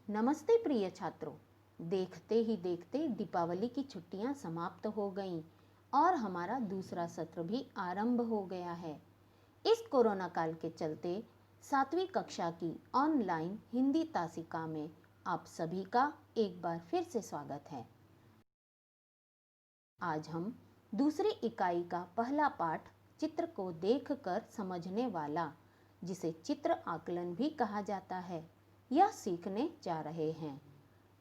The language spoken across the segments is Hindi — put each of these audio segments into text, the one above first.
नमस्ते प्रिय छात्रों। देखते ही देखते दीपावली की छुट्टियां समाप्त हो गईं और हमारा दूसरा सत्र भी आरंभ हो गया है। इस कोरोना काल के चलते 7वीं कक्षा की ऑनलाइन हिंदी तासिका में आप सभी का एक बार फिर से स्वागत है। आज हम दूसरी इकाई का पहला पाठ चित्र को देखकर समझने वाला, जिसे चित्र आकलन भी कहा जाता है, यह सीखने जा रहे हैं।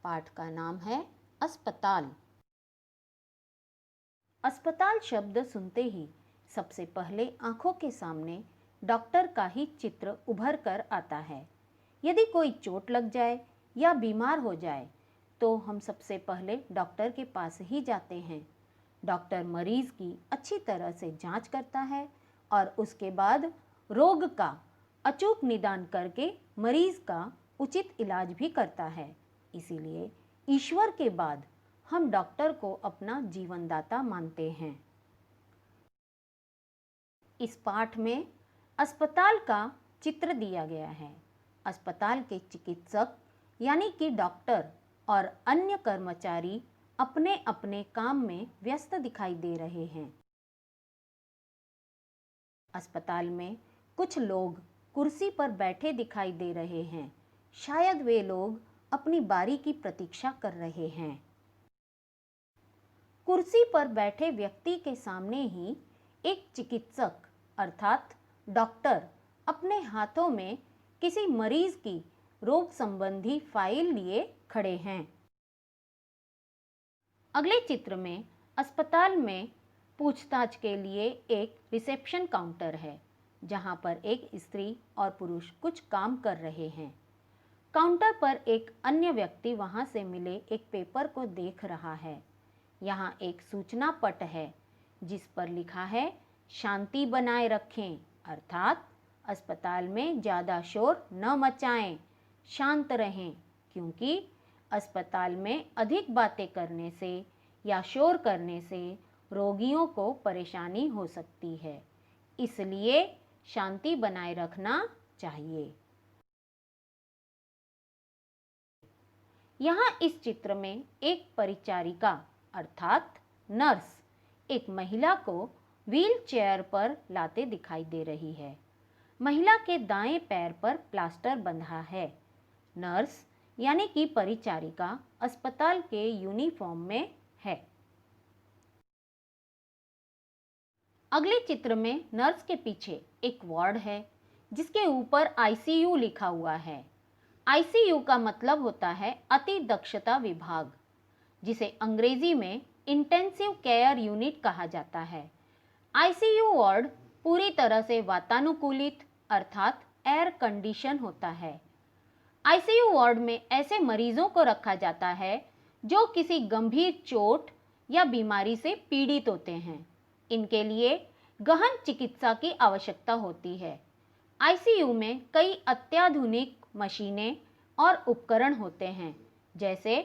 पाठ का नाम है अस्पताल। अस्पताल शब्द सुनते ही सबसे पहले आंखों के सामने डॉक्टर का ही चित्र उभर कर आता है। यदि कोई चोट लग जाए या बीमार हो जाए तो हम सबसे पहले डॉक्टर के पास ही जाते हैं। डॉक्टर मरीज की अच्छी तरह से जांच करता है और उसके बाद रोग का अचूक निदान करके मरीज का उचित इलाज भी करता है। इसीलिए ईश्वर के बाद हम डॉक्टर को अपना जीवनदाता मानते हैं। इस पाठ में अस्पताल का चित्र दिया गया है। अस्पताल के चिकित्सक यानी कि डॉक्टर और अन्य कर्मचारी अपने अपने काम में व्यस्त दिखाई दे रहे हैं। अस्पताल में कुछ लोग कुर्सी पर बैठे दिखाई दे रहे हैं। शायद वे लोग अपनी बारी की प्रतीक्षा कर रहे हैं। कुर्सी पर बैठे व्यक्ति के सामने ही एक चिकित्सक अर्थात डॉक्टर अपने हाथों में किसी मरीज की रोग संबंधी फाइल लिए खड़े हैं। अगले चित्र में अस्पताल में पूछताछ के लिए एक रिसेप्शन काउंटर है, जहां पर एक स्त्री और पुरुष कुछ काम कर रहे हैं। काउंटर पर एक अन्य व्यक्ति वहां से मिले एक पेपर को देख रहा है। यहाँ एक सूचना पट है जिस पर लिखा है शांति बनाए रखें, अर्थात अस्पताल में ज़्यादा शोर न मचाएं, शांत रहें, क्योंकि अस्पताल में अधिक बातें करने से या शोर करने से रोगियों को परेशानी हो सकती है, इसलिए शांति बनाए रखना चाहिए। यहाँ इस चित्र में एक परिचारिका अर्थात नर्स एक महिला को व्हील चेयर पर लाते दिखाई दे रही है। महिला के दाएं पैर पर प्लास्टर बंधा है। नर्स यानी कि परिचारिका अस्पताल के यूनिफॉर्म में है। अगले चित्र में नर्स के पीछे एक वार्ड है जिसके ऊपर आईसीयू लिखा हुआ है। आईसीयू का मतलब होता है अति दक्षता विभाग, जिसे अंग्रेजी में इंटेंसिव केयर यूनिट कहा जाता है। आईसीयू वार्ड पूरी तरह से वातानुकूलित अर्थात एयर कंडीशन होता है। आईसीयू वार्ड में ऐसे मरीजों को रखा जाता है जो किसी गंभीर चोट या बीमारी से पीड़ित होते हैं। इनके लिए गहन चिकित्सा की आवश्यकता होती है। आईसीयू में कई अत्याधुनिक मशीनें और उपकरण होते हैं, जैसे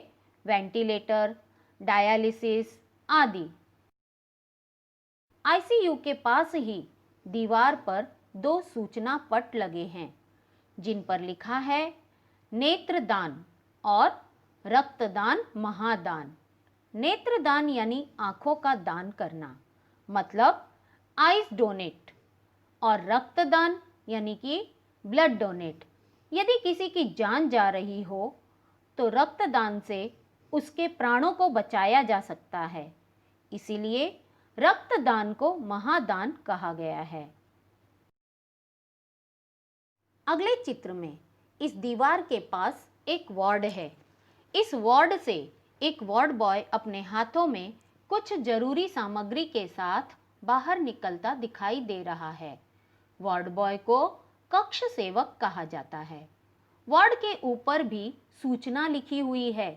वेंटिलेटर, डायलिसिस आदि। आईसीयू के पास ही दीवार पर 2 सूचना पट लगे हैं जिन पर लिखा है नेत्रदान और रक्तदान महादान। नेत्रदान यानी आंखों का दान करना, मतलब आइज डोनेट, और रक्तदान यानी कि ब्लड डोनेट। यदि किसी की जान जा रही हो तो रक्तदान से उसके प्राणों को बचाया जा सकता है, इसीलिए रक्तदान को महादान कहा गया है। अगले चित्र में इस दीवार के पास एक वार्ड है। इस वार्ड से एक वार्ड बॉय अपने हाथों में कुछ जरूरी सामग्री के साथ बाहर निकलता दिखाई दे रहा है। वार्ड बॉय को कक्ष सेवक कहा जाता है। वार्ड के ऊपर भी सूचना लिखी हुई है,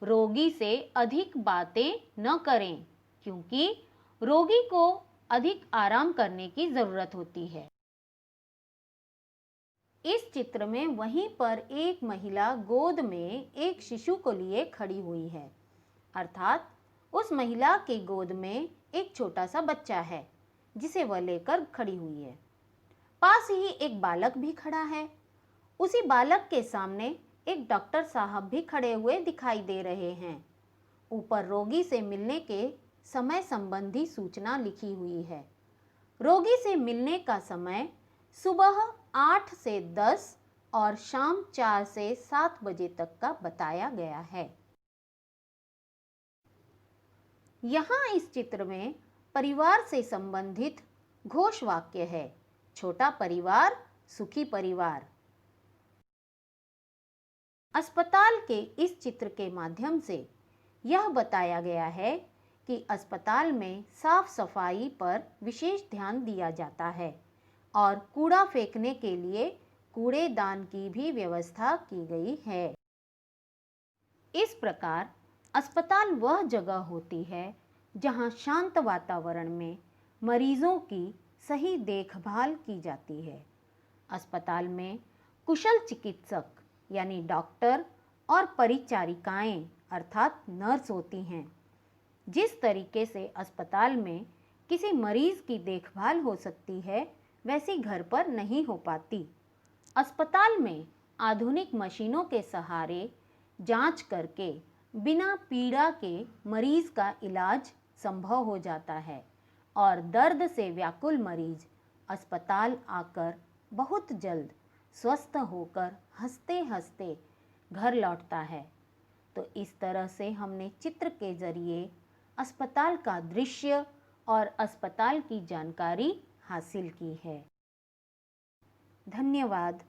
रोगी से अधिक बातें न करें, क्योंकि रोगी को अधिक आराम करने की जरूरत होती है। इस चित्र में वहीं पर एक महिला गोद में एक शिशु को लिए खड़ी हुई है, अर्थात उस महिला की गोद में एक छोटा सा बच्चा है जिसे वह लेकर खड़ी हुई है। पास ही एक बालक भी खड़ा है। उसी बालक के सामने एक डॉक्टर साहब भी खड़े हुए दिखाई दे रहे हैं। ऊपर रोगी से मिलने के समय संबंधी सूचना लिखी हुई है। रोगी से मिलने का समय सुबह 8 से 10 और शाम 4 से 7 बजे तक का बताया गया है। यहाँ इस चित्र में परिवार से संबंधित घोष वाक्य है। छोटा परिवार, सुखी परिवार। अस्पताल के इस चित्र के माध्यम से यह बताया गया है कि अस्पताल में साफ सफाई पर विशेष ध्यान दिया जाता है और कूड़ा फेंकने के लिए कूड़ेदान की भी व्यवस्था की गई है। इस प्रकार अस्पताल वह जगह होती है जहां शांत वातावरण में मरीजों की सही देखभाल की जाती है। अस्पताल में कुशल चिकित्सक यानी डॉक्टर और परिचारिकाएं अर्थात नर्स होती हैं। जिस तरीके से अस्पताल में किसी मरीज की देखभाल हो सकती है, वैसी घर पर नहीं हो पाती। अस्पताल में आधुनिक मशीनों के सहारे जांच करके बिना पीड़ा के मरीज का इलाज संभव हो जाता है और दर्द से व्याकुल मरीज अस्पताल आकर बहुत जल्द स्वस्थ होकर हंसते हंसते घर लौटता है। तो इस तरह से हमने चित्र के जरिए अस्पताल का दृश्य और अस्पताल की जानकारी हासिल की है। धन्यवाद।